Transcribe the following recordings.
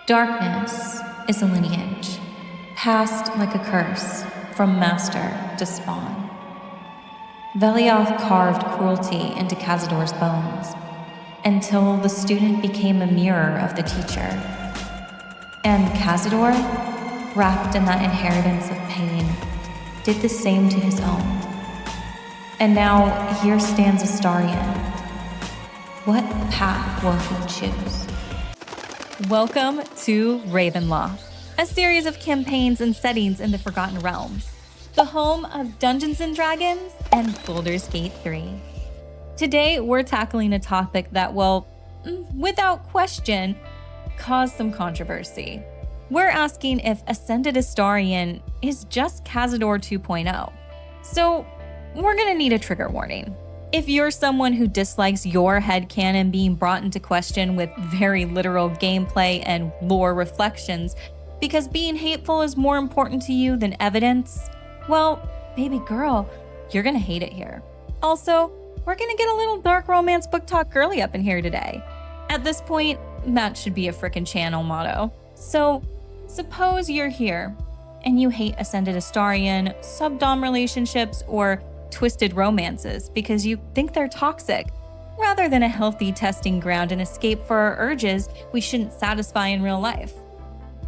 Darkness is a lineage, passed like a curse from master to spawn. Velioth carved cruelty into Cazador's bones until the student became a mirror of the teacher. And Cazador, wrapped in that inheritance of pain, did the same to his own. And now here stands Astarion. What path will he choose? Welcome to Ravenloft, a series of campaigns and settings in the Forgotten Realms, the home of Dungeons & Dragons and Baldur's Gate 3. Today, we're tackling a topic that will, without question, cause some controversy. We're asking if Ascended Astarion is just Cazador 2.0. So, we're gonna need a trigger warning. If you're someone who dislikes your headcanon being brought into question with very literal gameplay and lore reflections because being hateful is more important to you than evidence, well, baby girl, you're gonna hate it here. Also, we're gonna get a little dark romance book talk girly up in here today. At this point, that should be a frickin' channel motto. So, suppose you're here and you hate Ascended Astarion, sub-dom relationships, or twisted romances because you think they're toxic, rather than a healthy testing ground and escape for our urges we shouldn't satisfy in real life.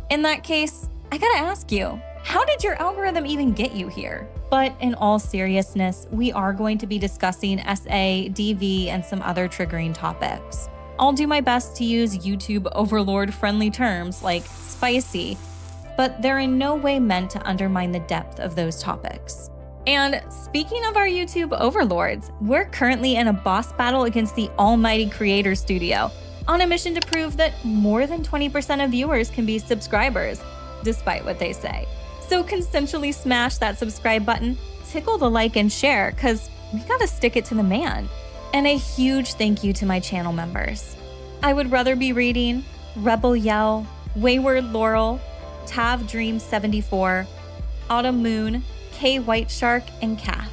In that case, I gotta ask you, how did your algorithm even get you here? But in all seriousness, we are going to be discussing SA, DV, and some other triggering topics. I'll do my best to use YouTube overlord-friendly terms like spicy, but they're in no way meant to undermine the depth of those topics. And speaking of our YouTube overlords, we're currently in a boss battle against the almighty Creator Studio, on a mission to prove that more than 20% of viewers can be subscribers, despite what they say. So consensually smash that subscribe button, tickle the like and share, cause we gotta stick it to the man. And a huge thank you to my channel members. I Would Rather Be Reading, Rebel Yell, Wayward Laurel, Tav Dream 74, Autumn Moon, K White Shark, and Kath.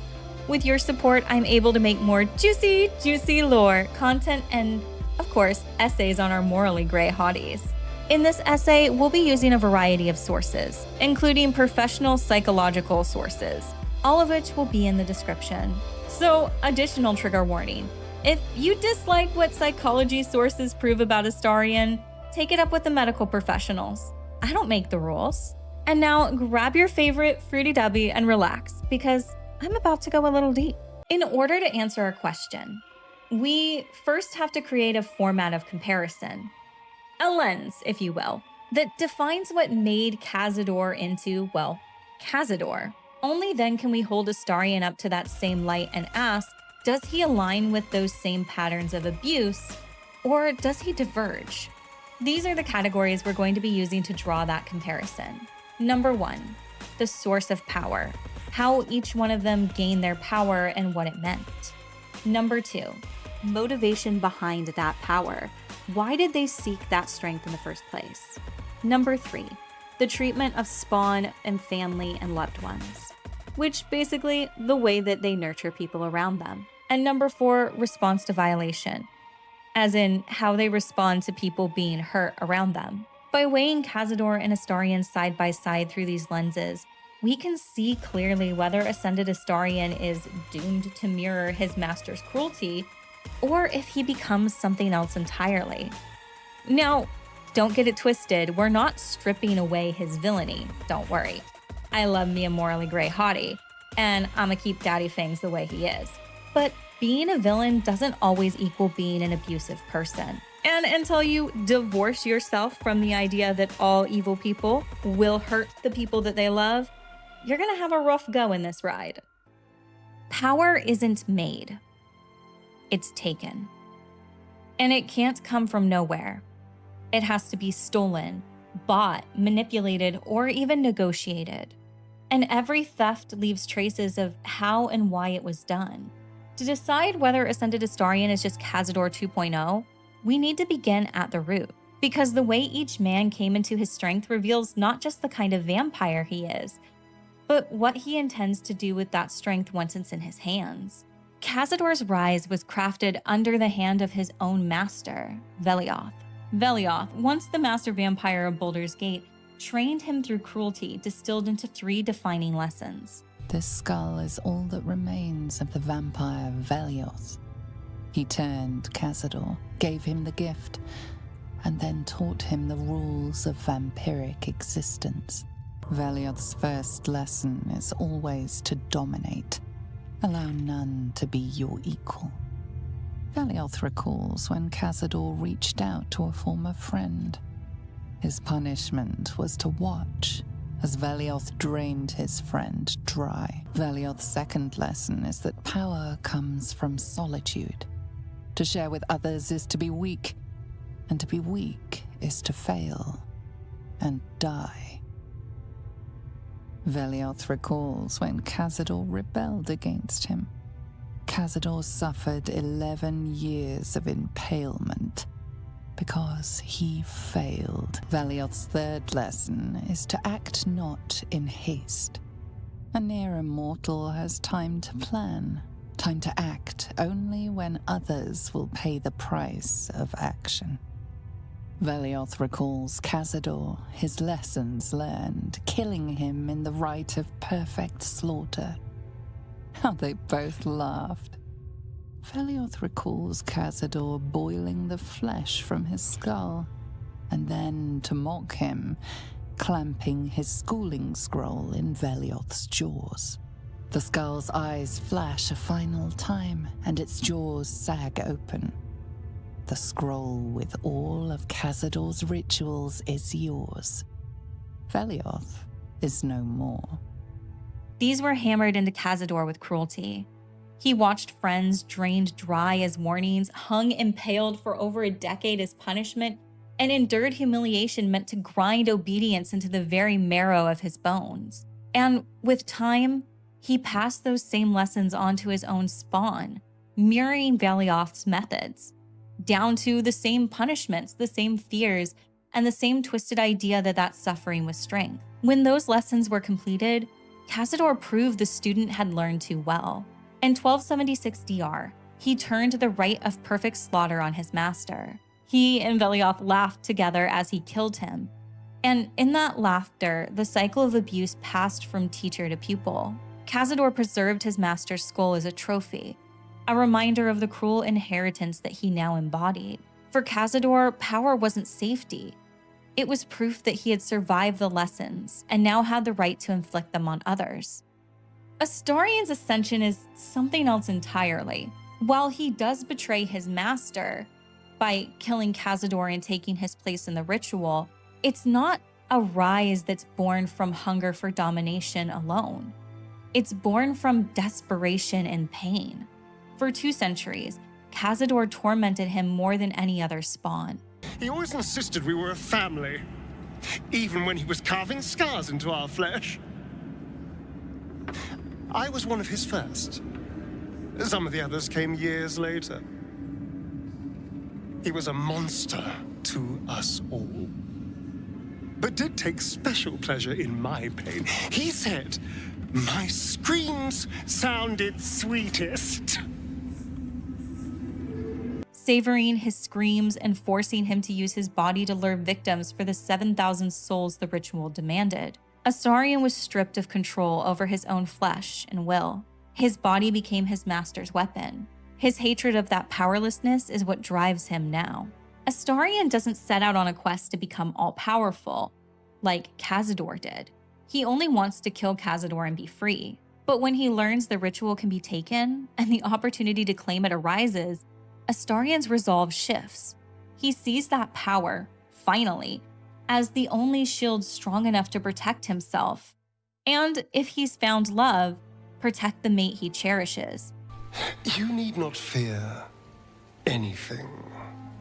With your support, I'm able to make more juicy lore content and, of course, essays on our morally gray hotties. In this essay, we'll be using a variety of sources, including professional psychological sources, all of which will be in the description. So, additional trigger warning. If you dislike what psychology sources prove about Astarion, take it up with the medical professionals. I don't make the rules. And now grab your favorite Fruity Dubby and relax, because I'm about to go a little deep. In order to answer our question, we first have to create a format of comparison, a lens, if you will, that defines what made Cazador into, well, Cazador. Only then can we hold Astarion up to that same light and ask, does he align with those same patterns of abuse, or does he diverge? These are the categories we're going to be using to draw that comparison. Number 1, the source of power, how each one of them gained their power and what it meant. Number 2, motivation behind that power. Why did they seek that strength in the first place? Number 3, the treatment of spawn and family and loved ones, which basically the way that they nurture people around them. And number 4, response to violation, as in how they respond to people being hurt around them. By weighing Cazador and Astarion side by side through these lenses, we can see clearly whether Ascended Astarion is doomed to mirror his master's cruelty, or if he becomes something else entirely. Now, don't get it twisted, we're not stripping away his villainy, don't worry. I love me a morally gray hottie, and I'ma keep Daddy Fangs the way he is. But being a villain doesn't always equal being an abusive person. And until you divorce yourself from the idea that all evil people will hurt the people that they love, you're gonna have a rough go in this ride. Power isn't made, it's taken. And it can't come from nowhere. It has to be stolen, bought, manipulated, or even negotiated. And every theft leaves traces of how and why it was done. To decide whether Ascended Astarion is just Cazador 2.0, we need to begin at the root, because the way each man came into his strength reveals not just the kind of vampire he is, but what he intends to do with that strength once it's in his hands. Cazador's rise was crafted under the hand of his own master, Velioth. Velioth, once the master vampire of Baldur's Gate, trained him through cruelty distilled into 3 defining lessons. This skull is all that remains of the vampire Velioth. He turned Cazador, gave him the gift, and then taught him the rules of vampiric existence. Velioth's first lesson is always to dominate. Allow none to be your equal. Velioth recalls when Cazador reached out to a former friend. His punishment was to watch as Velioth drained his friend dry. Velioth's second lesson is that power comes from solitude. To share with others is to be weak, and to be weak is to fail and die. Velioth recalls when Cazador rebelled against him. Cazador suffered 11 years of impalement because he failed. Velioth's third lesson is to act not in haste. A near immortal has time to plan, time to act only when others will pay the price of action. Velioth recalls Cazador, his lessons learned, killing him in the rite of perfect slaughter. How they both laughed. Velioth recalls Cazador boiling the flesh from his skull, and then, to mock him, clamping his schooling scroll in Velioth's jaws. The skull's eyes flash a final time, and its jaws sag open. The scroll with all of Cazador's rituals is yours. Velioth is no more. These were hammered into Cazador with cruelty. He watched friends drained dry as warnings, hung impaled for over a decade as punishment, and endured humiliation meant to grind obedience into the very marrow of his bones. And with time, he passed those same lessons on to his own spawn, mirroring Velioth's methods, down to the same punishments, the same fears, and the same twisted idea that suffering was strength. When those lessons were completed, Cazador proved the student had learned too well. In 1276 DR, he turned the rite of perfect slaughter on his master. He and Velioth laughed together as he killed him. And in that laughter, the cycle of abuse passed from teacher to pupil. Cazador preserved his master's skull as a trophy, a reminder of the cruel inheritance that he now embodied. For Cazador, power wasn't safety. It was proof that he had survived the lessons and now had the right to inflict them on others. Astarion's ascension is something else entirely. While he does betray his master by killing Cazador and taking his place in the ritual, it's not a rise that's born from hunger for domination alone. It's born from desperation and pain. For 2 centuries, Cazador tormented him more than any other spawn. He always insisted we were a family, even when he was carving scars into our flesh. I was one of his first. Some of the others came years later. He was a monster to us all, but did take special pleasure in my pain. He said my screams sounded sweetest. Savoring his screams and forcing him to use his body to lure victims for the 7,000 souls the ritual demanded. Astarion was stripped of control over his own flesh and will. His body became his master's weapon. His hatred of that powerlessness is what drives him now. Astarion doesn't set out on a quest to become all-powerful, like Cazador did. He only wants to kill Cazador and be free. But when he learns the ritual can be taken, and the opportunity to claim it arises, Astarion's resolve shifts. He sees that power, finally, as the only shield strong enough to protect himself. And if he's found love, protect the mate he cherishes. You need not fear anything.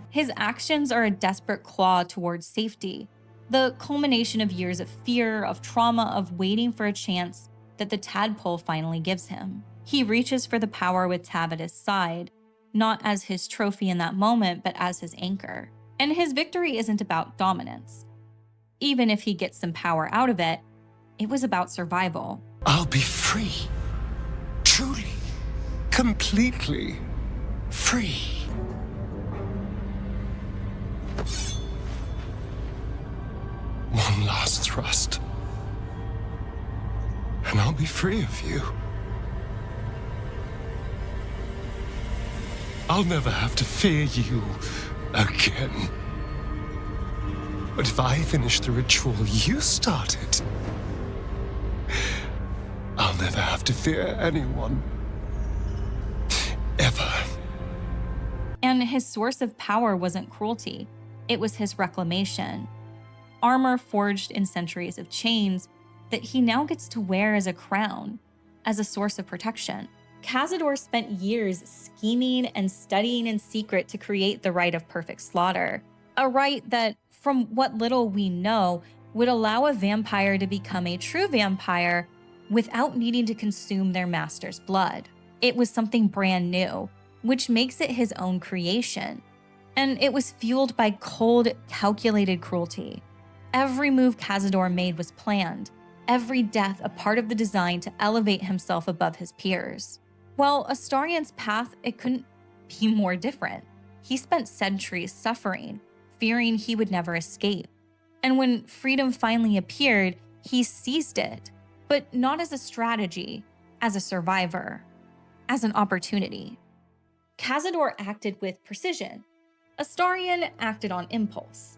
His actions are a desperate claw towards safety, the culmination of years of fear, of trauma, of waiting for a chance that the tadpole finally gives him. He reaches for the power with Tav at his side, not as his trophy in that moment, but as his anchor. And his victory isn't about dominance. Even if he gets some power out of it, it was about survival. I'll be free. Truly. Completely free. first thrust. And I'll be free of you. I'll never have to fear you again. But if I finish the ritual you started, I'll never have to fear anyone. Ever. And his source of power wasn't cruelty. It was his reclamation. Armor forged in centuries of chains that he now gets to wear as a crown, as a source of protection. Cazador spent years scheming and studying in secret to create the rite of perfect slaughter. A rite that, from what little we know, would allow a vampire to become a true vampire without needing to consume their master's blood. It was something brand new, which makes it his own creation. And it was fueled by cold, calculated cruelty. Every move Cazador made was planned, every death a part of the design to elevate himself above his peers. Well, Astarion's path, it couldn't be more different. He spent centuries suffering, fearing he would never escape. And when freedom finally appeared, he seized it, but not as a strategy, as a survivor, as an opportunity. Cazador acted with precision. Astarion acted on impulse.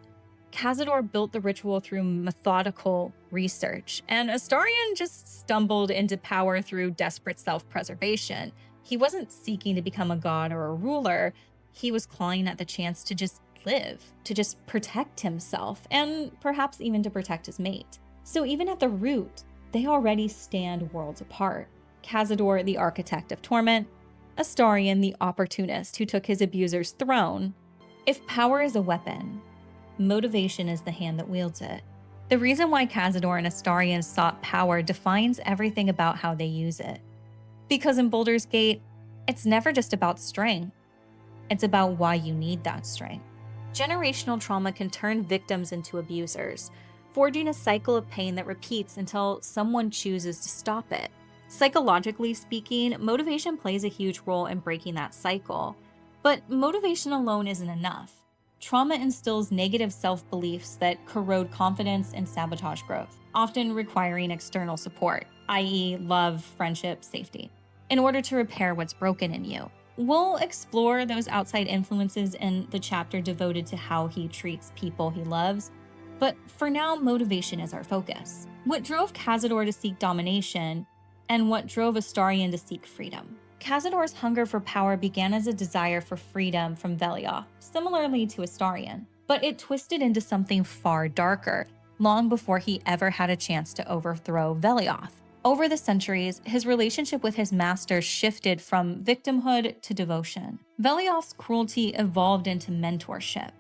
Cazador built the ritual through methodical research, and Astarion just stumbled into power through desperate self-preservation. He wasn't seeking to become a god or a ruler. He was clawing at the chance to just live, to just protect himself, and perhaps even to protect his mate. So even at the root, they already stand worlds apart. Cazador, the architect of torment, Astarion, the opportunist who took his abuser's throne. If power is a weapon, motivation is the hand that wields it. The reason why Cazador and Astarion sought power defines everything about how they use it. Because in Baldur's Gate, it's never just about strength. It's about why you need that strength. Generational trauma can turn victims into abusers, forging a cycle of pain that repeats until someone chooses to stop it. Psychologically speaking, motivation plays a huge role in breaking that cycle. But motivation alone isn't enough. Trauma instills negative self-beliefs that corrode confidence and sabotage growth, often requiring external support, i.e., love, friendship, safety, in order to repair what's broken in you. We'll explore those outside influences in the chapter devoted to how he treats people he loves, but for now, motivation is our focus. What drove Cazador to seek domination, and what drove Astarion to seek freedom? Cazador's hunger for power began as a desire for freedom from Velioth, similarly to Astarion, but it twisted into something far darker, long before he ever had a chance to overthrow Velioth. Over the centuries, his relationship with his master shifted from victimhood to devotion. Velioth's cruelty evolved into mentorship,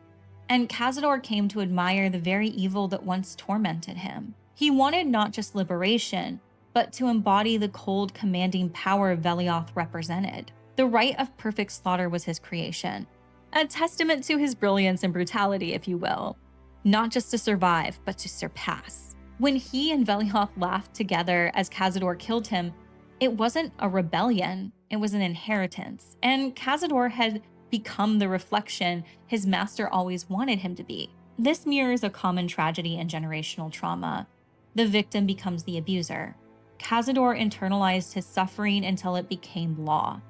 and Cazador came to admire the very evil that once tormented him. He wanted not just liberation, but to embody the cold, commanding power Velioth represented. The rite of perfect slaughter was his creation, a testament to his brilliance and brutality, if you will. Not just to survive, but to surpass. When he and Velioth laughed together as Cazador killed him, it wasn't a rebellion, it was an inheritance, and Cazador had become the reflection his master always wanted him to be. This mirrors a common tragedy in generational trauma. The victim becomes the abuser. Cazador internalized his suffering until it became law.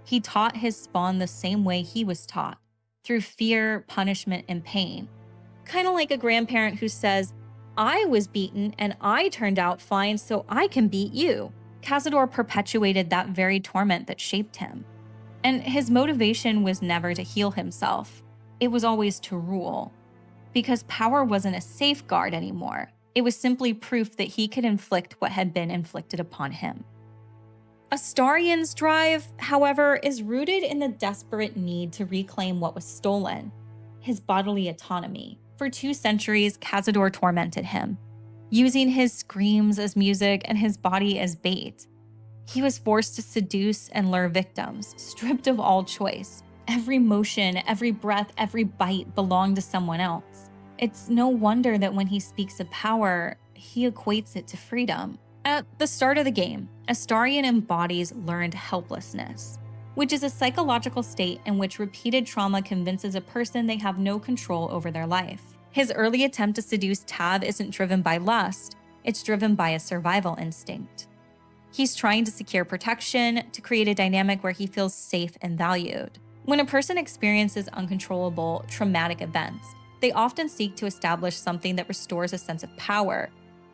He taught his spawn the same way he was taught, through fear, punishment, and pain. Kind of like a grandparent who says, "I was beaten and I turned out fine, so I can beat you." Cazador perpetuated that very torment that shaped him. And his motivation was never to heal himself. It was always to rule. Because power wasn't a safeguard anymore. It was simply proof that he could inflict what had been inflicted upon him. Astarion's drive, however, is rooted in the desperate need to reclaim what was stolen, his bodily autonomy. For 2 centuries, Cazador tormented him, using his screams as music and his body as bait. He was forced to seduce and lure victims, stripped of all choice. Every motion, every breath, every bite belonged to someone else. It's no wonder that when he speaks of power, he equates it to freedom. At the start of the game, Astarion embodies learned helplessness, which is a psychological state in which repeated trauma convinces a person they have no control over their life. His early attempt to seduce Tav isn't driven by lust, it's driven by a survival instinct. He's trying to secure protection, to create a dynamic where he feels safe and valued. When a person experiences uncontrollable, traumatic events, they often seek to establish something that restores a sense of power,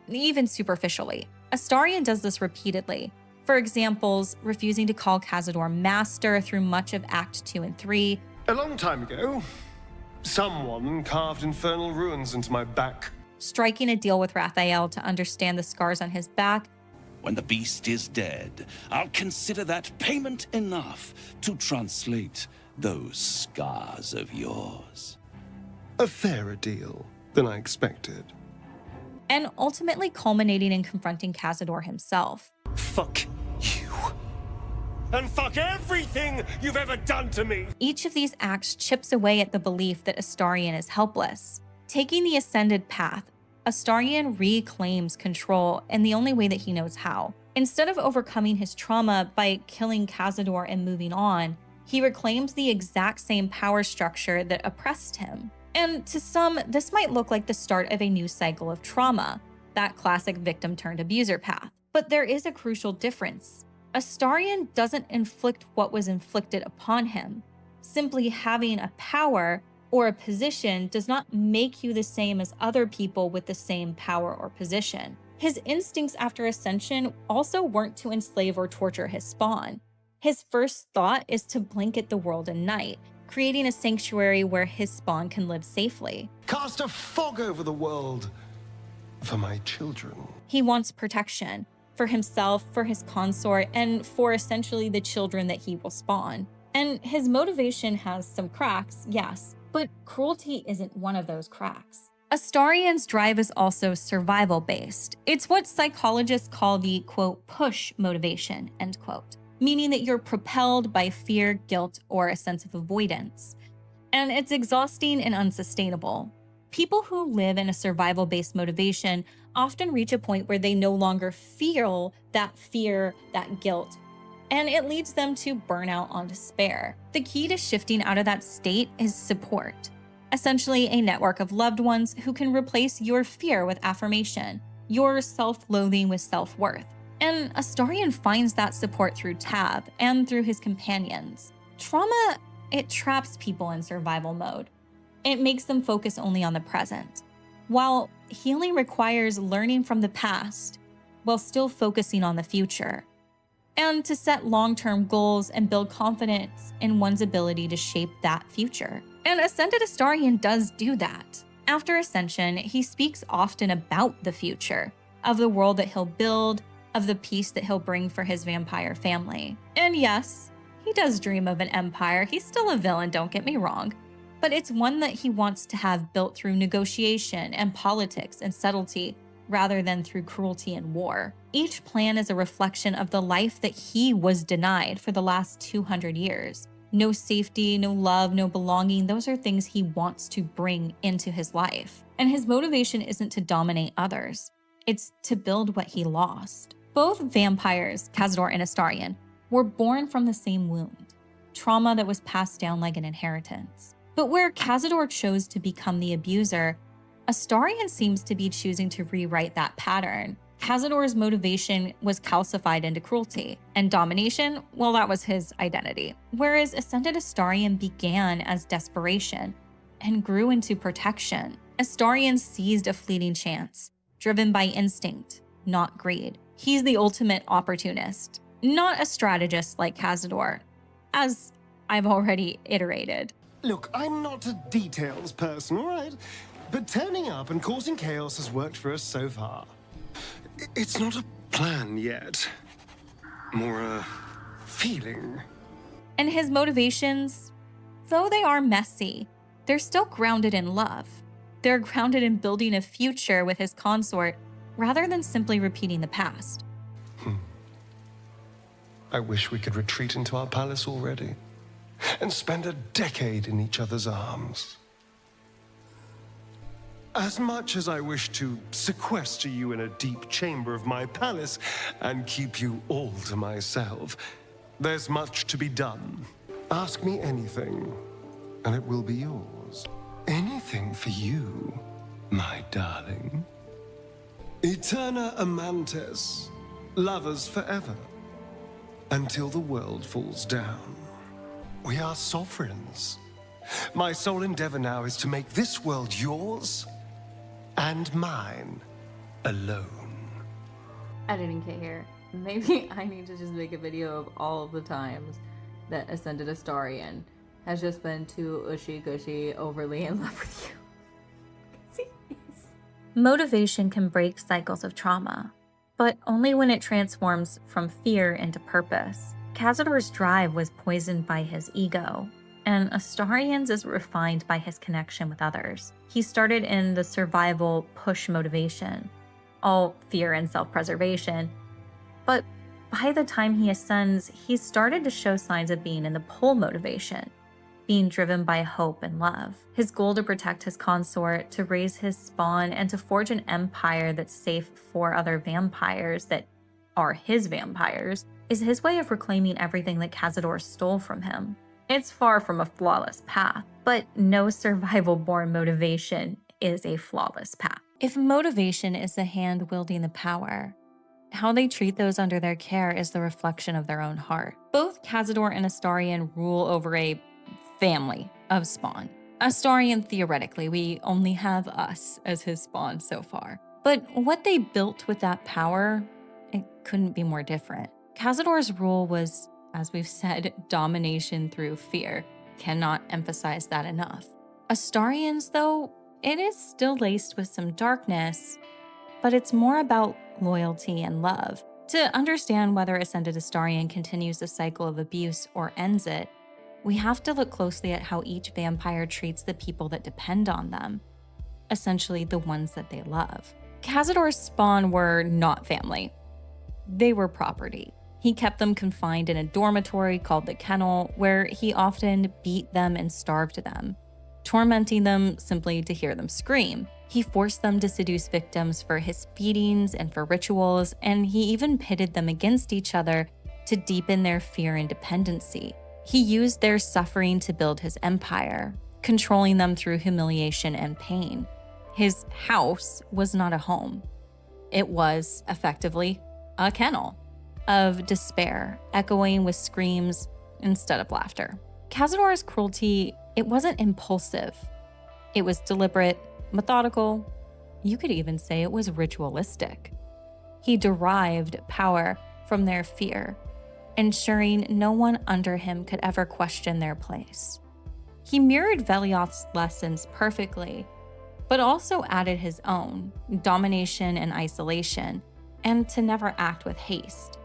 even superficially. Astarion does this repeatedly. For examples, refusing to call Cazador master through much of Act 2 and 3. A long time ago, someone carved infernal runes into my back. Striking a deal with Raphael to understand the scars on his back. When the beast is dead, I'll consider that payment enough to translate those scars of yours. A fairer deal than I expected. And ultimately culminating in confronting Cazador himself. Fuck you. And fuck everything you've ever done to me! Each of these acts chips away at the belief that Astarion is helpless. Taking the ascended path, Astarion reclaims control in the only way that he knows how. Instead of overcoming his trauma by killing Cazador and moving on, he reclaims the exact same power structure that oppressed him. And to some, this might look like the start of a new cycle of trauma, that classic victim-turned-abuser path. But there is a crucial difference. Astarion doesn't inflict what was inflicted upon him. Simply having a power or a position does not make you the same as other people with the same power or position. His instincts after Ascension also weren't to enslave or torture his spawn. His first thought is to blanket the world in night, creating a sanctuary where his spawn can live safely. Cast a fog over the world for my children. He wants protection for himself, for his consort, and for essentially the children that he will spawn. And his motivation has some cracks, yes, but cruelty isn't one of those cracks. Astarion's drive is also survival-based. It's what psychologists call the, quote, push motivation, end quote, meaning that you're propelled by fear, guilt, or a sense of avoidance. And it's exhausting and unsustainable. People who live in a survival-based motivation often reach a point where they no longer feel that fear, that guilt, and it leads them to burnout on despair. The key to shifting out of that state is support. Essentially, a network of loved ones who can replace your fear with affirmation, your self-loathing with self-worth. And Astarion finds that support through Tav and through his companions. Trauma, it traps people in survival mode. It makes them focus only on the present, while healing requires learning from the past while still focusing on the future, and to set long-term goals and build confidence in one's ability to shape that future. And Ascended Astarion does do that. After Ascension, he speaks often about the future, of the world that he'll build, of the peace that he'll bring for his vampire family. And yes, he does dream of an empire. He's still a villain, don't get me wrong. But it's one that he wants to have built through negotiation and politics and subtlety, rather than through cruelty and war. Each plan is a reflection of the life that he was denied for the last 200 years. No safety, no love, no belonging, those are things he wants to bring into his life. And his motivation isn't to dominate others, it's to build what he lost. Both vampires, Cazador and Astarion, were born from the same wound, trauma that was passed down like an inheritance. But where Cazador chose to become the abuser, Astarion seems to be choosing to rewrite that pattern. Cazador's motivation was calcified into cruelty, and domination, well, that was his identity. Whereas Ascended Astarion began as desperation and grew into protection. Astarion seized a fleeting chance, driven by instinct, not greed. He's the ultimate opportunist, not a strategist like Cazador, as I've already iterated. Look, I'm not a details person, all right? But turning up and causing chaos has worked for us so far. It's not a plan yet. More a feeling. And his motivations, though they are messy, they're still grounded in love. They're grounded in building a future with his consort, rather than simply repeating the past. I wish we could retreat into our palace already and spend a decade in each other's arms. As much as I wish to sequester you in a deep chamber of my palace and keep you all to myself, there's much to be done. Ask me anything, and it will be yours. Anything for you, my darling. Eterna amantes, lovers forever, until the world falls down. We are sovereigns. My sole endeavor now is to make this world yours and mine alone. I didn't get here. Maybe I need to just make a video of all of the times that Ascended Astarion has just been too ushy-gushy, overly in love with you. Motivation can break cycles of trauma, but only when it transforms from fear into purpose. Cazador's drive was poisoned by his ego, and Astarion's is refined by his connection with others. He started in the survival push motivation, all fear and self-preservation, but by the time he ascends, he started to show signs of being in the pull motivation, being driven by hope and love. His goal to protect his consort, to raise his spawn, and to forge an empire that's safe for other vampires that are his vampires is his way of reclaiming everything that Cazador stole from him. It's far from a flawless path, but no survival-born motivation is a flawless path. If motivation is the hand wielding the power, how they treat those under their care is the reflection of their own heart. Both Cazador and Astarion rule over a family of spawn. Astarion, theoretically, we only have us as his spawn so far. But what they built with that power, it couldn't be more different. Cazador's rule was, as we've said, domination through fear. Cannot emphasize that enough. Astarion's, though, it is still laced with some darkness, but it's more about loyalty and love. To understand whether Ascended Astarion continues the cycle of abuse or ends it, we have to look closely at how each vampire treats the people that depend on them, essentially the ones that they love. Cazador's spawn were not family. They were property. He kept them confined in a dormitory called the Kennel, where he often beat them and starved them, tormenting them simply to hear them scream. He forced them to seduce victims for his feedings and for rituals, and he even pitted them against each other to deepen their fear and dependency. He used their suffering to build his empire, controlling them through humiliation and pain. His house was not a home. It was, effectively, a kennel of despair, echoing with screams instead of laughter. Cazador's cruelty, it wasn't impulsive. It was deliberate, methodical. You could even say it was ritualistic. He derived power from their fear, ensuring no one under him could ever question their place. He mirrored Velioth's lessons perfectly, but also added his own, domination and isolation, and to never act with haste.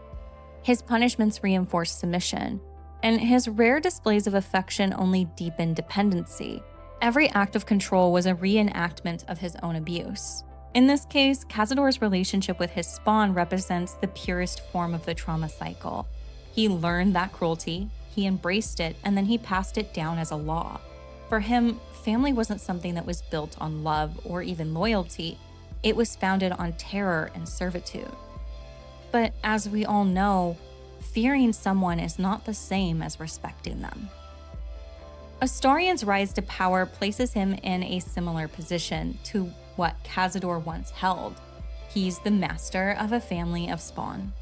His punishments reinforced submission, and his rare displays of affection only deepened dependency. Every act of control was a reenactment of his own abuse. In this case, Cazador's relationship with his spawn represents the purest form of the trauma cycle. He learned that cruelty, he embraced it, and then he passed it down as a law. For him, family wasn't something that was built on love or even loyalty. It was founded on terror and servitude. But as we all know, fearing someone is not the same as respecting them. Astarion's rise to power places him in a similar position to what Cazador once held. He's the master of a family of spawn.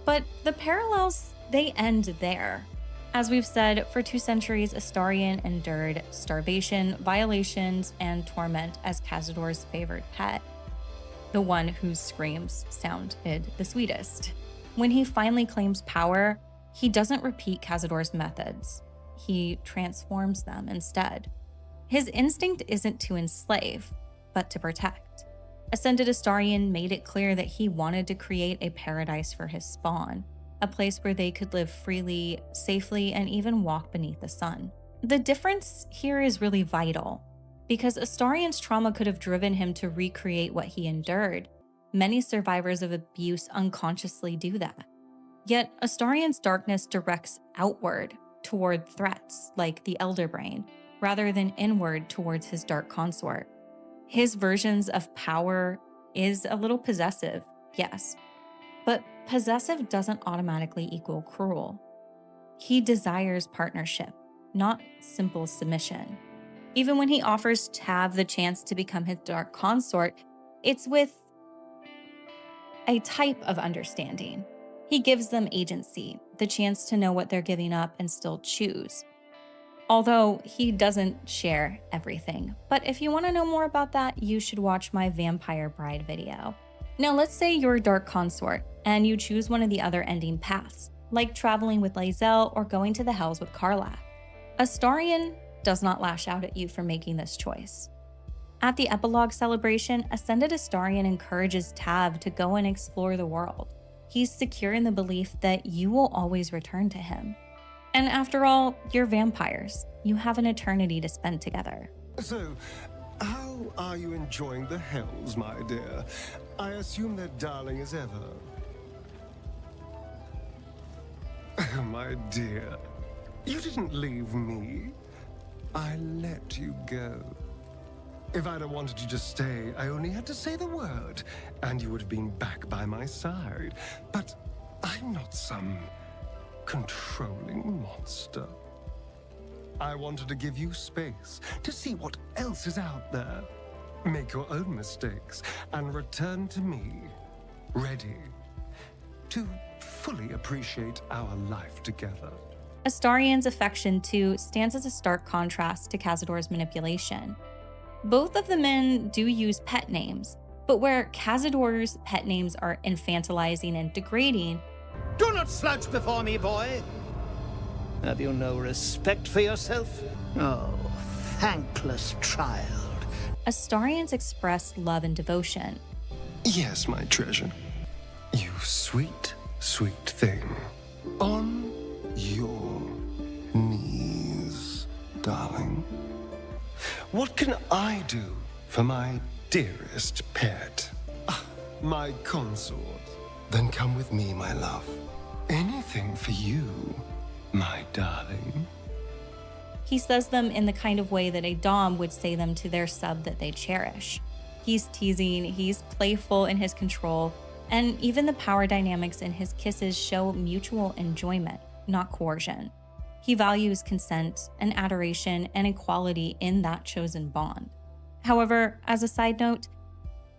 But the parallels, they end there. As we've said, for 2 centuries, Astarion endured starvation, violations, and torment as Cazador's favored pet, the one whose screams sounded the sweetest. When he finally claims power, he doesn't repeat Cazador's methods. He transforms them instead. His instinct isn't to enslave, but to protect. Ascended Astarion made it clear that he wanted to create a paradise for his spawn, a place where they could live freely, safely, and even walk beneath the sun. The difference here is really vital, because Astarion's trauma could have driven him to recreate what he endured. Many survivors of abuse unconsciously do that. Yet Astarion's darkness directs outward toward threats like the Elder Brain, rather than inward towards his dark consort. His versions of power is a little possessive, yes, but possessive doesn't automatically equal cruel. He desires partnership, not simple submission. Even when he offers Tav the chance to become his dark consort, it's with a type of understanding. He gives them agency, the chance to know what they're giving up and still choose. Although he doesn't share everything. But if you want to know more about that, you should watch my Vampire Bride video. Now let's say you're a dark consort and you choose one of the other ending paths, like traveling with Lae'zel or going to the Hells with Karlach. Astarion does not lash out at you for making this choice. At the epilogue celebration, Ascended Astarion encourages Tav to go and explore the world. He's secure in the belief that you will always return to him. And after all, you're vampires. You have an eternity to spend together. So, how are you enjoying the Hells, my dear? I assume they're darling as ever. Oh, my dear. You didn't leave me. I let you go. If I'd have wanted you to stay, I only had to say the word, and you would have been back by my side. But I'm not some controlling monster. I wanted to give you space to see what else is out there. Make your own mistakes, and return to me, ready to fully appreciate our life together. Astarion's affection, too, stands as a stark contrast to Cazador's manipulation. Both of the men do use pet names, but where Cazador's pet names are infantilizing and degrading, Do not slouch before me, boy! Have you no respect for yourself? Oh, thankless child. Astarion's express love and devotion. Yes, my treasure. You sweet, sweet thing. On your knees, darling. What can I do for my dearest pet? My consort. Then come with me, my love. Anything for you, my darling. He says them in the kind of way that a dom would say them to their sub that they cherish. He's teasing, he's playful in his control, and even the power dynamics in his kisses show mutual enjoyment, not coercion. He values consent and adoration and equality in that chosen bond. However, as a side note,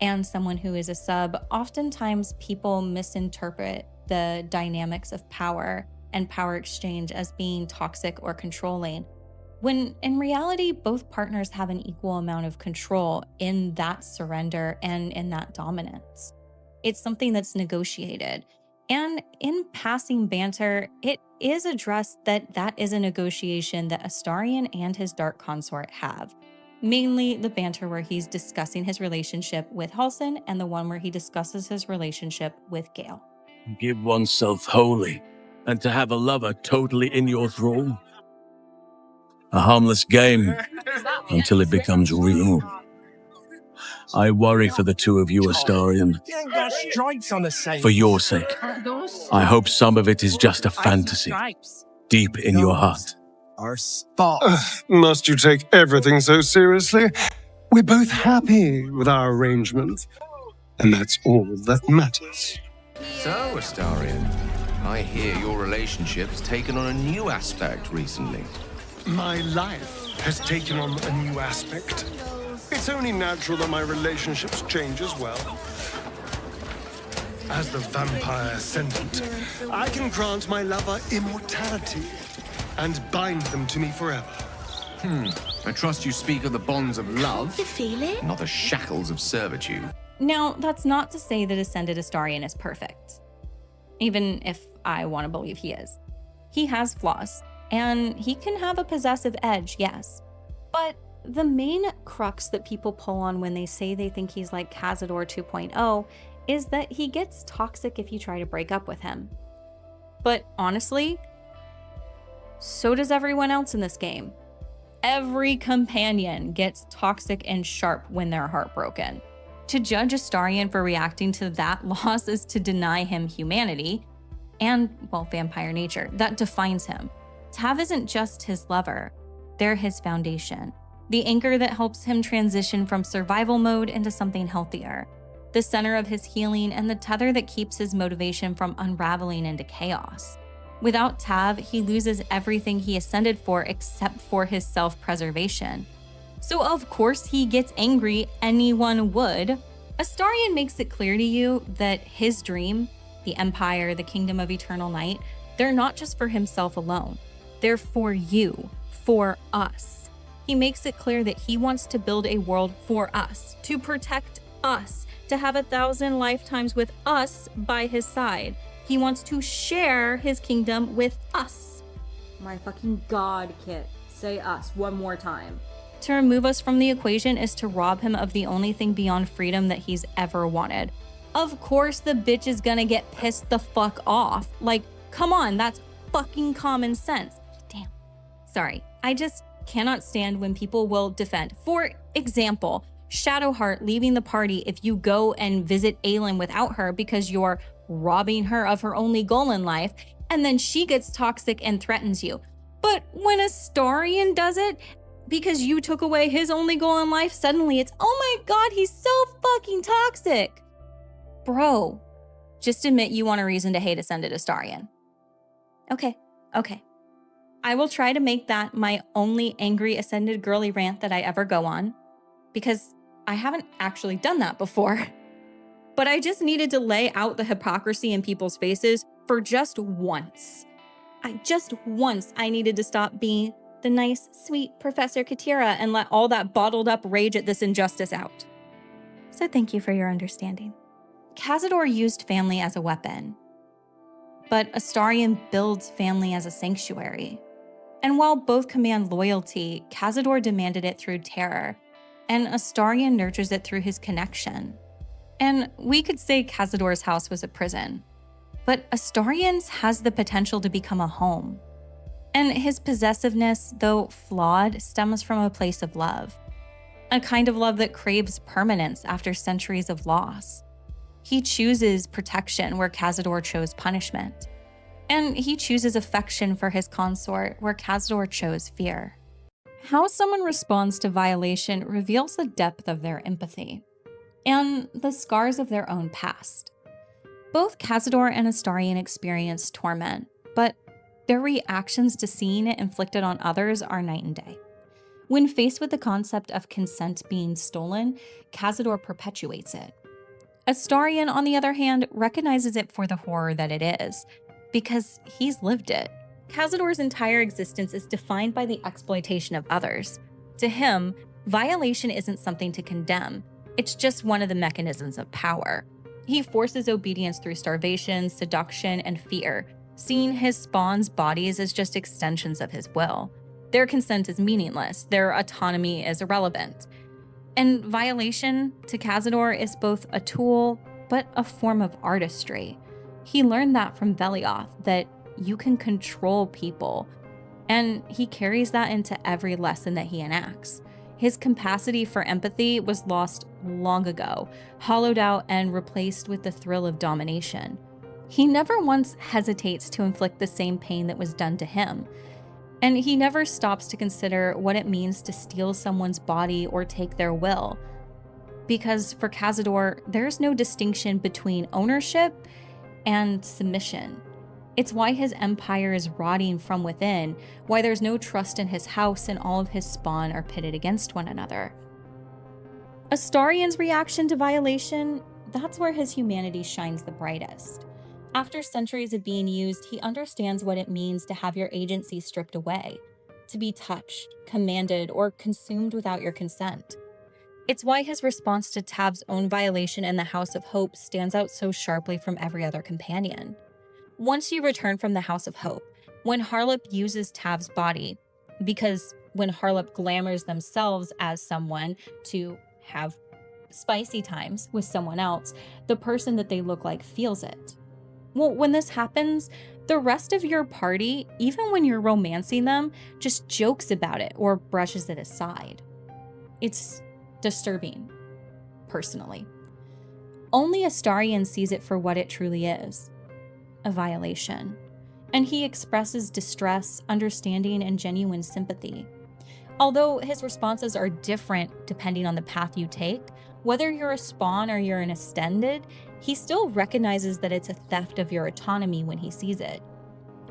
and someone who is a sub, oftentimes people misinterpret the dynamics of power and power exchange as being toxic or controlling, when in reality, both partners have an equal amount of control in that surrender and in that dominance. It's something that's negotiated. And in passing banter, it is addressed that that is a negotiation that Astarion and his dark consort have. Mainly the banter where he's discussing his relationship with Halsin and the one where he discusses his relationship with Gale. Give oneself wholly, and to have a lover totally in your thrall. A harmless game until it becomes real. I worry for the two of you, Astarion. For your sake. I hope some of it is just a fantasy, deep in your heart. Our spot. Must you take everything so seriously? We're both happy with our arrangement, and that's all that matters. So, Astarion, I hear your relationship's taken on a new aspect recently. My life has taken on a new aspect. It's only natural that my relationships change as well. As the vampire ascendant, I can grant my lover immortality and bind them to me forever. I trust you speak of the bonds of love, The feeling? not the shackles of servitude. Now, that's not to say that Ascended Astarion is perfect. Even if I want to believe he is. He has flaws, and he can have a possessive edge, yes. But the main crux that people pull on when they say they think he's like Cazador 2.0 is that he gets toxic if you try to break up with him. But honestly, so does everyone else in this game. Every companion gets toxic and sharp when they're heartbroken. To judge Astarion for reacting to that loss is to deny him humanity and, well, vampire nature that defines him. Tav isn't just his lover, they're his foundation. The anchor that helps him transition from survival mode into something healthier. The center of his healing and the tether that keeps his motivation from unraveling into chaos. Without Tav, he loses everything he ascended for except for his self-preservation. So of course he gets angry, anyone would. Astarion makes it clear to you that his dream, the Empire, the Kingdom of Eternal Night, they're not just for himself alone. They're for you, for us. He makes it clear that he wants to build a world for us, to protect us, to have 1,000 lifetimes with us by his side. He wants to share his kingdom with us. My fucking god, Kit. Say us one more time. To remove us from the equation is to rob him of the only thing beyond freedom that he's ever wanted. Of course the bitch is gonna get pissed the fuck off. Like, come on, that's fucking common sense. Damn. Sorry, I just cannot stand when people will defend. For example, Shadowheart leaving the party if you go and visit Aelin without her because you're robbing her of her only goal in life, and then she gets toxic and threatens you. But when Astarion does it, because you took away his only goal in life, suddenly it's, oh my god, he's so fucking toxic. Bro, just admit you want a reason to hate Ascended Astarion. Okay. I will try to make that my only angry Ascended girly rant that I ever go on, because I haven't actually done that before. But I just needed to lay out the hypocrisy in people's faces for just once. I needed to stop being the nice, sweet Professor Kitera and let all that bottled up rage at this injustice out. So thank you for your understanding. Cazador used family as a weapon, but Astarion builds family as a sanctuary. And while both command loyalty, Cazador demanded it through terror, and Astarion nurtures it through his connection. And we could say Cazador's house was a prison, but Astarion's has the potential to become a home. And his possessiveness, though flawed, stems from a place of love. A kind of love that craves permanence after centuries of loss. He chooses protection where Cazador chose punishment. And he chooses affection for his consort where Cazador chose fear. How someone responds to violation reveals the depth of their empathy and the scars of their own past. Both Cazador and Astarion experience torment, but their reactions to seeing it inflicted on others are night and day. When faced with the concept of consent being stolen, Cazador perpetuates it. Astarion, on the other hand, recognizes it for the horror that it is, because he's lived it. Cazador's entire existence is defined by the exploitation of others. To him, violation isn't something to condemn, it's just one of the mechanisms of power. He forces obedience through starvation, seduction, and fear, seeing his spawn's bodies as just extensions of his will. Their consent is meaningless, their autonomy is irrelevant. And violation, to Cazador, is both a tool, but a form of artistry. He learned that from Velioth, that you can control people, and he carries that into every lesson that he enacts. His capacity for empathy was lost long ago, hollowed out and replaced with the thrill of domination. He never once hesitates to inflict the same pain that was done to him. And he never stops to consider what it means to steal someone's body or take their will. Because for Cazador, there's no distinction between ownership and submission. It's why his empire is rotting from within, why there's no trust in his house and all of his spawn are pitted against one another. Astarion's reaction to violation, that's where his humanity shines the brightest. After centuries of being used, he understands what it means to have your agency stripped away, to be touched, commanded, or consumed without your consent. It's why his response to Tav's own violation in the House of Hope stands out so sharply from every other companion. Once you return from the House of Hope, when Harlop uses Tav's body, because when Harlop glamours themselves as someone to have spicy times with someone else, the person that they look like feels it. Well, when this happens, the rest of your party, even when you're romancing them, just jokes about it or brushes it aside. It's disturbing, personally. Only Astarion sees it for what it truly is, a violation. And he expresses distress, understanding, and genuine sympathy. Although his responses are different depending on the path you take, whether you're a spawn or you're an Ascended, he still recognizes that it's a theft of your autonomy when he sees it.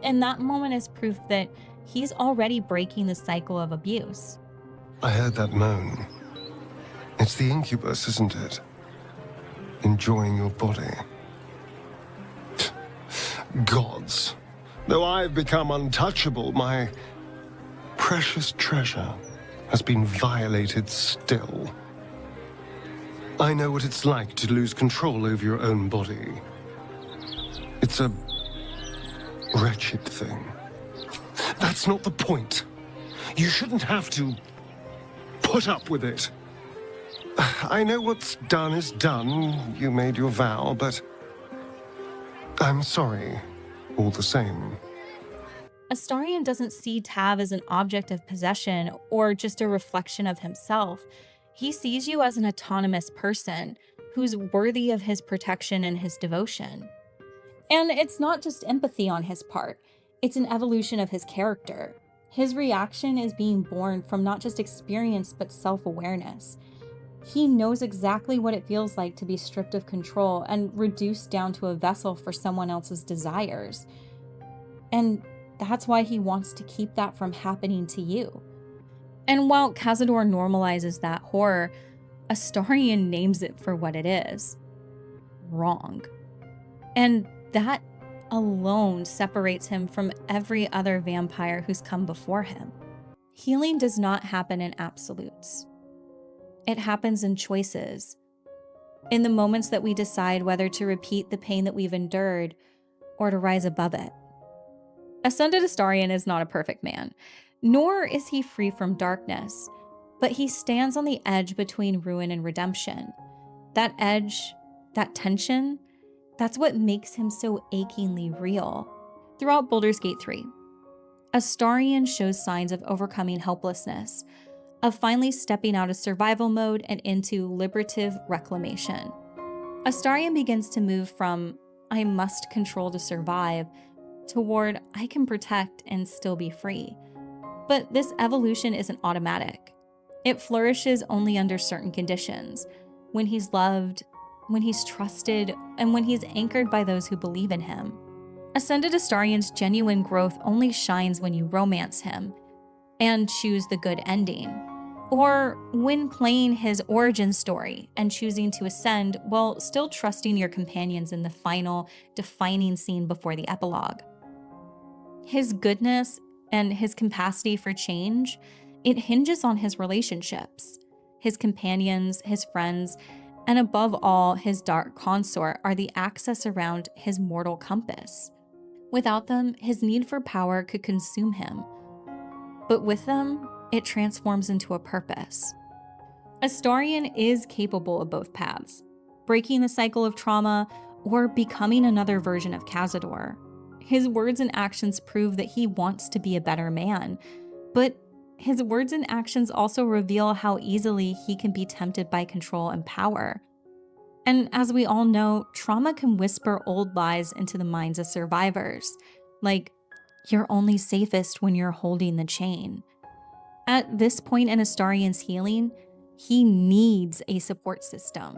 And that moment is proof that he's already breaking the cycle of abuse. I heard that moan. It's the incubus, isn't it? Enjoying your body. Gods. Though I've become untouchable, my precious treasure has been violated still. I know what it's like to lose control over your own body. It's a wretched thing. That's not the point. You shouldn't have to put up with it. I know what's done is done. You made your vow, but I'm sorry all the same. Astarion doesn't see Tav as an object of possession or just a reflection of himself. He sees you as an autonomous person who's worthy of his protection and his devotion. And it's not just empathy on his part, it's an evolution of his character. His reaction is being born from not just experience but self-awareness. He knows exactly what it feels like to be stripped of control and reduced down to a vessel for someone else's desires. And that's why he wants to keep that from happening to you. And while Cazador normalizes that horror, Astarion names it for what it is. Wrong. And that alone separates him from every other vampire who's come before him. Healing does not happen in absolutes. It happens in choices. In the moments that we decide whether to repeat the pain that we've endured or to rise above it. Ascended Astarion is not a perfect man, nor is he free from darkness, but he stands on the edge between ruin and redemption. That edge, that tension, that's what makes him so achingly real. Throughout Baldur's Gate 3, Astarion shows signs of overcoming helplessness, of finally stepping out of survival mode and into liberative reclamation. Astarion begins to move from, I must control to survive, toward, I can protect and still be free. But this evolution isn't automatic. It flourishes only under certain conditions, when he's loved, when he's trusted, and when he's anchored by those who believe in him. Ascended Astarion's genuine growth only shines when you romance him and choose the good ending, or when playing his origin story and choosing to ascend while still trusting your companions in the final, defining scene before the epilogue. His goodness and his capacity for change, it hinges on his relationships. His companions, his friends, and above all, his dark consort are the axis around his mortal compass. Without them, his need for power could consume him. But with them, it transforms into a purpose. Astarion is capable of both paths, breaking the cycle of trauma or becoming another version of Cazador. His words and actions prove that he wants to be a better man, but his words and actions also reveal how easily he can be tempted by control and power. And as we all know, trauma can whisper old lies into the minds of survivors, like, you're only safest when you're holding the chain. At this point in Astarion's healing, he needs a support system.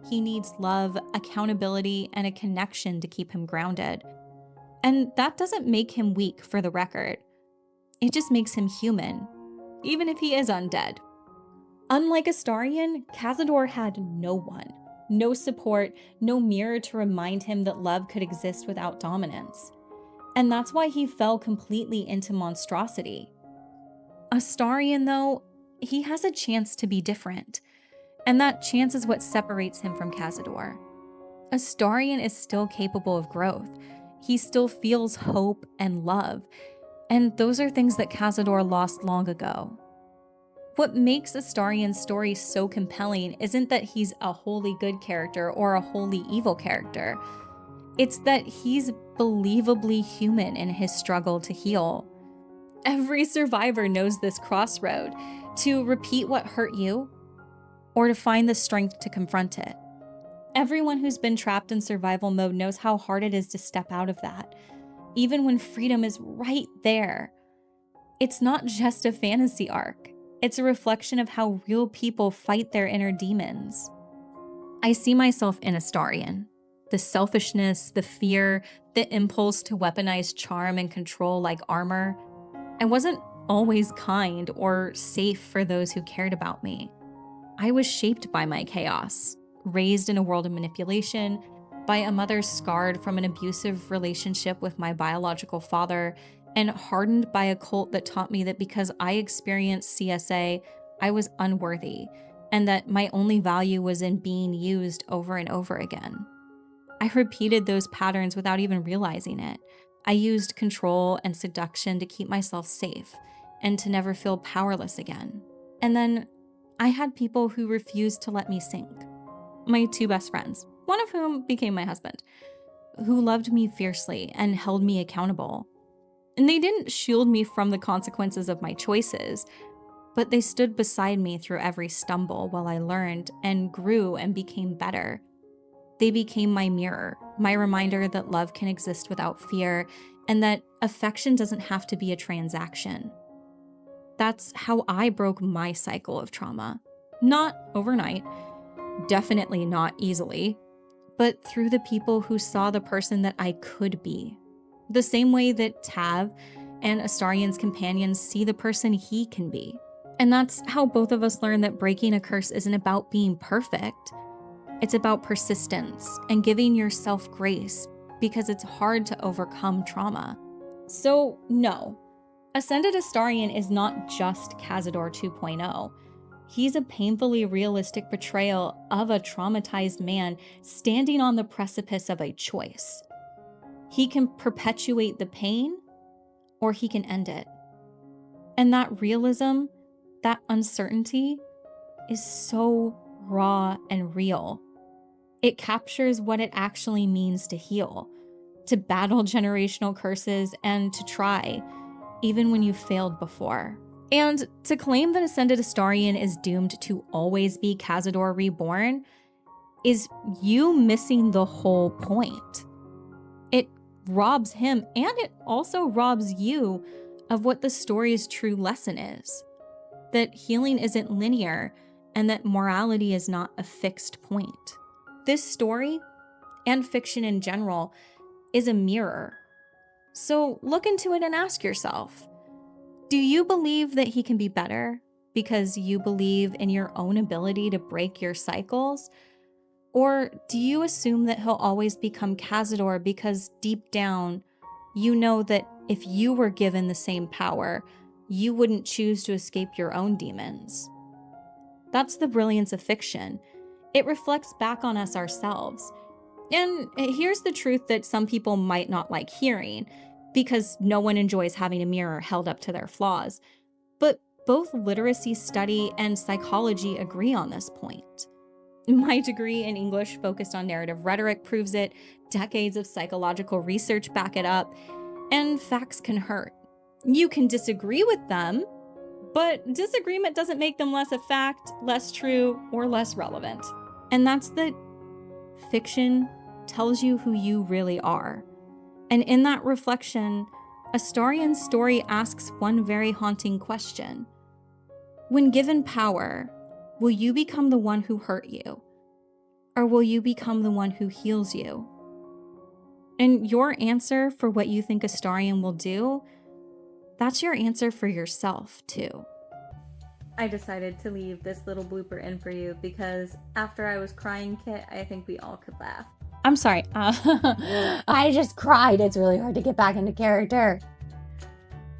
He needs love, accountability, and a connection to keep him grounded. And that doesn't make him weak, for the record. It just makes him human, even if he is undead. Unlike Astarion, Cazador had no one, no support, no mirror to remind him that love could exist without dominance. And that's why he fell completely into monstrosity. Astarion, though, he has a chance to be different, and that chance is what separates him from Cazador. Astarion is still capable of growth. He still feels hope and love, and those are things that Cazador lost long ago. What makes Astarion's story so compelling isn't that he's a wholly good character or a wholly evil character. It's that he's believably human in his struggle to heal. Every survivor knows this crossroad, to repeat what hurt you, or to find the strength to confront it. Everyone who's been trapped in survival mode knows how hard it is to step out of that, even when freedom is right there. It's not just a fantasy arc. It's a reflection of how real people fight their inner demons. I see myself in Astarion. The selfishness, the fear, the impulse to weaponize charm and control like armor. I wasn't always kind or safe for those who cared about me. I was shaped by my chaos, raised in a world of manipulation, by a mother scarred from an abusive relationship with my biological father, and hardened by a cult that taught me that because I experienced CSA, I was unworthy, and that my only value was in being used over and over again. I repeated those patterns without even realizing it. I used control and seduction to keep myself safe and to never feel powerless again. And then I had people who refused to let me sink. My 2 best friends, one of whom became my husband, who loved me fiercely and held me accountable. And they didn't shield me from the consequences of my choices, but they stood beside me through every stumble while I learned and grew and became better. They became my mirror, my reminder that love can exist without fear and that affection doesn't have to be a transaction. That's how I broke my cycle of trauma. Not overnight, definitely not easily, but through the people who saw the person that I could be. The same way that Tav and Astarion's companions see the person he can be. And that's how both of us learn that breaking a curse isn't about being perfect. It's about persistence and giving yourself grace because it's hard to overcome trauma. So no, Ascended Astarion is not just Cazador 2.0. He's a painfully realistic portrayal of a traumatized man standing on the precipice of a choice. He can perpetuate the pain, or he can end it. And that realism, that uncertainty, is so raw and real. It captures what it actually means to heal, to battle generational curses, and to try, even when you've failed before. And to claim that Ascended Astarion is doomed to always be Cazador reborn is you missing the whole point. It robs him, and it also robs you of what the story's true lesson is. That healing isn't linear, and that morality is not a fixed point. This story, and fiction in general, is a mirror. So look into it and ask yourself, do you believe that he can be better because you believe in your own ability to break your cycles? Or do you assume that he'll always become Cazador because deep down, you know that if you were given the same power, you wouldn't choose to escape your own demons? That's the brilliance of fiction. It reflects back on us ourselves. And here's the truth that some people might not like hearing, because no one enjoys having a mirror held up to their flaws. But both literacy study and psychology agree on this point. My degree in English focused on narrative rhetoric proves it, decades of psychological research back it up, and facts can hurt. You can disagree with them, but disagreement doesn't make them less a fact, less true, or less relevant. And that's that fiction tells you who you really are. And in that reflection, Astarion's story asks one very haunting question. When given power, will you become the one who hurt you? Or will you become the one who heals you? And your answer for what you think Astarion will do, that's your answer for yourself, too. I decided to leave this little blooper in for you because after I was crying, Kit, I think we all could laugh. I'm sorry. I just cried. It's really hard to get back into character.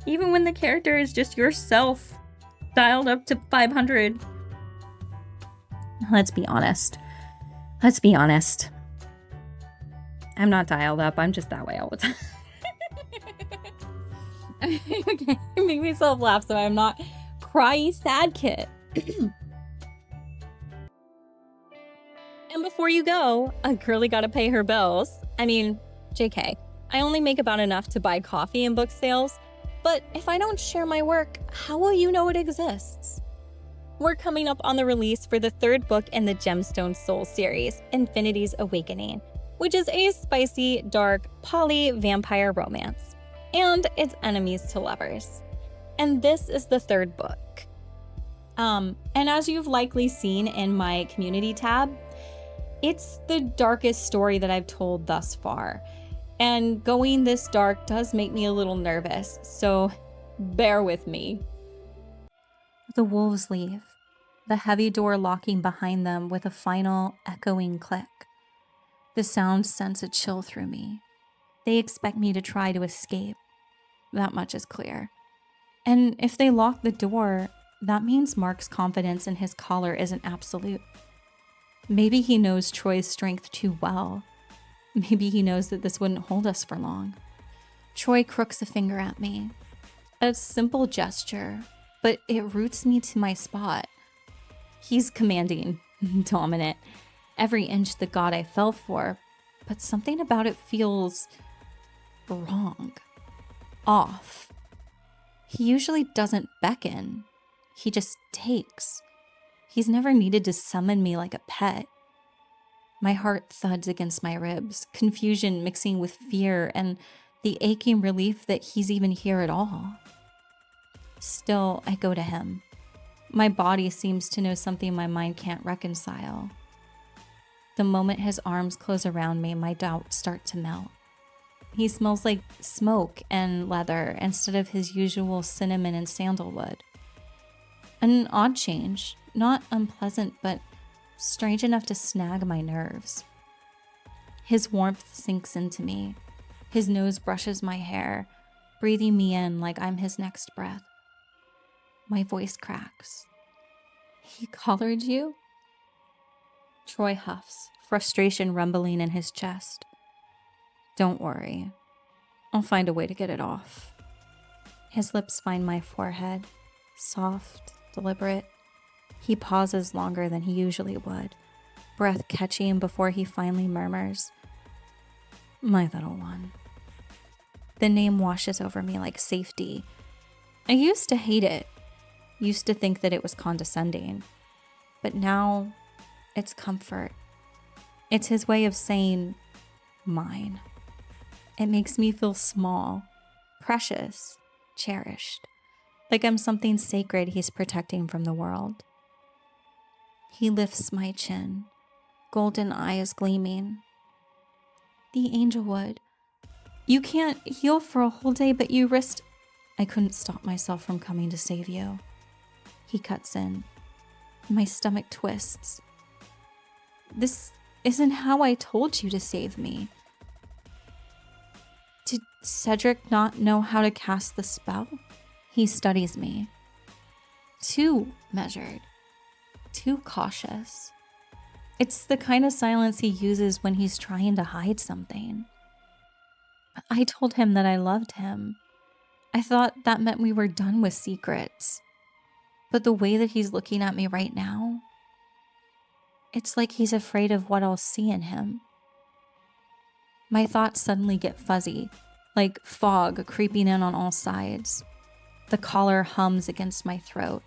Even when the character is just yourself, dialed up to 500. Let's be honest. I'm not dialed up. I'm just that way all the time. Okay, make myself laugh so I'm not cryy sad Kit. And before you go, a girly gotta pay her bills. I mean, JK, I only make about enough to buy coffee and book sales, but if I don't share my work, how will you know it exists? We're coming up on the release for the 3rd book in the Gemstone Soul series, Infinity's Awakening, which is a spicy, dark, poly-vampire romance. And it's enemies to lovers. And this is the 3rd book. And as you've likely seen in my community tab, it's the darkest story that I've told thus far. And going this dark does make me a little nervous. So Bear with me. The wolves leave, the heavy door locking behind them with a final echoing click. The sound sends a chill through me. They expect me to try to escape. That much is clear. And if they lock the door, that means Mark's confidence in his collar isn't absolute. Maybe he knows Troy's strength too well. Maybe he knows that this wouldn't hold us for long. Troy crooks a finger at me. A simple gesture, but it roots me to my spot. He's commanding, dominant, every inch the god I fell for, but something about it feels wrong, off. He usually doesn't beckon. He just takes. He's never needed to summon me like a pet. My heart thuds against my ribs, confusion mixing with fear and the aching relief that he's even here at all. Still, I go to him. My body seems to know something my mind can't reconcile. The moment his arms close around me, my doubts start to melt. He smells like smoke and leather instead of his usual cinnamon and sandalwood. An odd change, not unpleasant, but strange enough to snag my nerves. His warmth sinks into me. His nose brushes my hair, breathing me in like I'm his next breath. My voice cracks. He collared you? Troy huffs, frustration rumbling in his chest. Don't worry. I'll find a way to get it off. His lips find my forehead, soft, deliberate. He pauses longer than he usually would, breath catching before he finally murmurs, "My little one." The name washes over me like safety. I used to hate it, used to think that it was condescending, but now it's comfort. It's his way of saying, mine. It makes me feel small, precious, cherished, like I'm something sacred he's protecting from the world. He lifts my chin, golden eyes gleaming. The angel would. You can't heal for a whole day, but you risked. I couldn't stop myself from coming to save you. He cuts in. My stomach twists. This isn't how I told you to save me. Did Cedric not know how to cast the spell? He studies me. Too measured. Too cautious. It's the kind of silence he uses when he's trying to hide something. I told him that I loved him. I thought that meant we were done with secrets. But the way that he's looking at me right now, it's like he's afraid of what I'll see in him. My thoughts suddenly get fuzzy, like fog creeping in on all sides. The collar hums against my throat.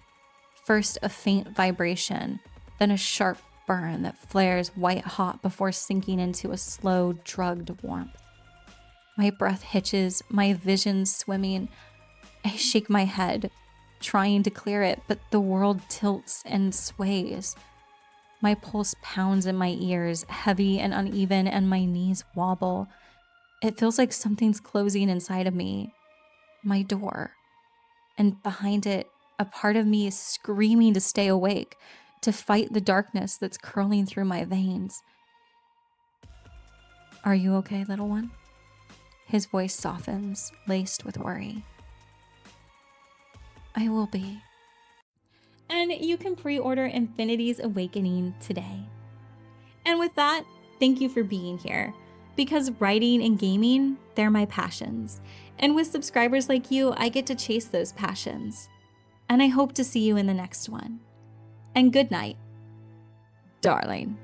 First a faint vibration, then a sharp burn that flares white hot before sinking into a slow, drugged warmth. My breath hitches, my vision swimming. I shake my head, trying to clear it, but the world tilts and sways. My pulse pounds in my ears, heavy and uneven, and my knees wobble. It feels like something's closing inside of me. My door. And behind it, a part of me is screaming to stay awake, to fight the darkness that's curling through my veins. Are you okay, little one? His voice softens, laced with worry. I will be. And you can pre-order Infinity's Awakening today. And with that, thank you for being here. Because writing and gaming, they're my passions. And with subscribers like you, I get to chase those passions. And I hope to see you in the next one. And good night, darling.